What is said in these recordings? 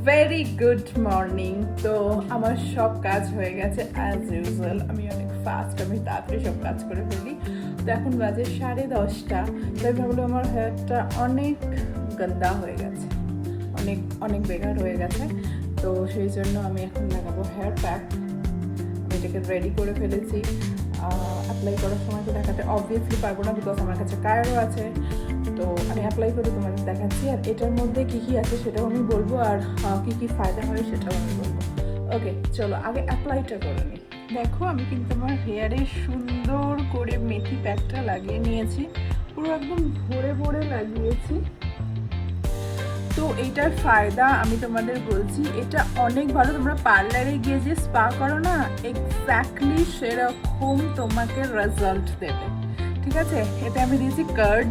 Very good morning. তো আমার সব কাজ হয়ে গেছে অ্যাজ ইউজুয়াল। আমি অনেক ফাস্ট, আমি তাড়াতাড়ি সব কাজ করে ফেলি। তো এখন বাজে 10:30। তাই ভাবলো আমার হেয়ারটা অনেক গন্দা হয়ে গেছে, অনেক অনেক বেকার হয়ে গেছে। তো সেই জন্য আমি এখন লাগাবো হেয়ার প্যাক। আমি এটাকে রেডি করে ফেলেছি। অ্যাপ্লাই করার সময় তো দেখাতে অবভিয়াসলি পারবো না, বিকজ আমার কাছে কায়রও আছে। তো আমি অ্যাপ্লাই করে তোমাদের দেখাচ্ছি, আর এটার মধ্যে কী কী আছে সেটাও আমি বলবো, আর কী কী ফায়দা হয় সেটাও আমি বলবো। ওকে, চলো আগে অ্যাপ্লাইটা করে নিই। দেখো, আমি কিন্তু আমার হেয়ারে সুন্দর করে মেথি প্যাকটা লাগিয়ে নিয়েছি, পুরো একদম ভরে ভরে লাগিয়েছি। তো এইটার ফায়দা আমি তোমাদের বলছি, এটা অনেক ভালো। তোমরা পার্লারে গিয়ে যে স্পা করো না, এক্স্যাক্টলি সেরকম তোমাকে রেজাল্ট দেবে। ঠিক আছে, এতে আমি দিয়েছি কার্ড,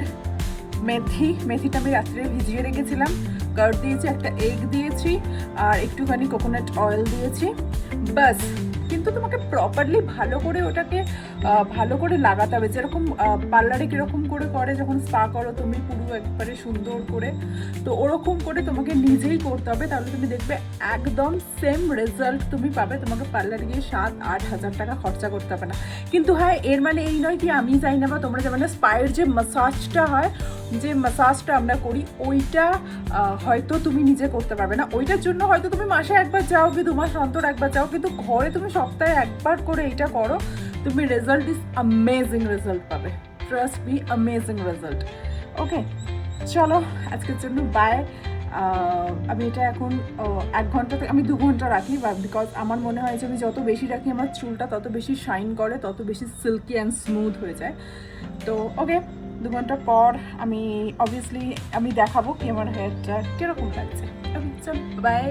মেথিটা আমি রাত্রে ভিজিয়ে রেখেছিলাম, কার্ড দিয়েছি, একটা এগ দিয়েছি, আর একটুখানি কোকোনাট অয়েল দিয়েছি, বাস। কিন্তু তোমাকে প্রপারলি ভালো করে ওটাকে ভালো করে লাগাতে হবে, যেরকম পার্লারে কীরকম করে করে যখন স্পা করো তুমি পুরো একবারে সুন্দর করে, তো ওরকম করে তোমাকে নিজেই করতে হবে। তাহলে তুমি দেখবে একদম সেম রেজাল্ট তুমি পাবে। তোমাকে পার্লারে গিয়ে 7-8 হাজার টাকা খরচা করতে হবে না। কিন্তু হ্যাঁ, এর মানে এই নয় কি আমি যাই না বা তোমরা যাবে না। স্পায়ের যে ম্যাসাজটা হয়, যে ম্যাসাজটা আমরা করি, ওইটা হয়তো তুমি নিজে করতে পারবে না। ওইটার জন্য হয়তো তুমি মাসে একবার যাও কি 2 মাস অন্তর একবার যাও, কিন্তু ঘরে তুমি সপ্তাহে একবার করে এইটা করো, তুমি রেজাল্ট ইজ অ্যামেজিং রেজাল্ট পাবে। Trust me, amazing result. Okay, চলো আজকের জন্য বাই। আমি এটা এখন 1 ঘন্টা থেকে আমি 2 ঘন্টা রাখি, বিকজ আমার মনে হয় যে আমি যত বেশি রাখি আমার চুলটা তত বেশি শাইন করে, তত বেশি সিল্কি অ্যান্ড স্মুথ হয়ে যায়। তো ওকে, 2 ঘন্টা পর আমি অবভিয়াসলি আমি দেখাবো কি আমার হেয়ারটা কীরকম লাগছে। ওকে, চল বাই।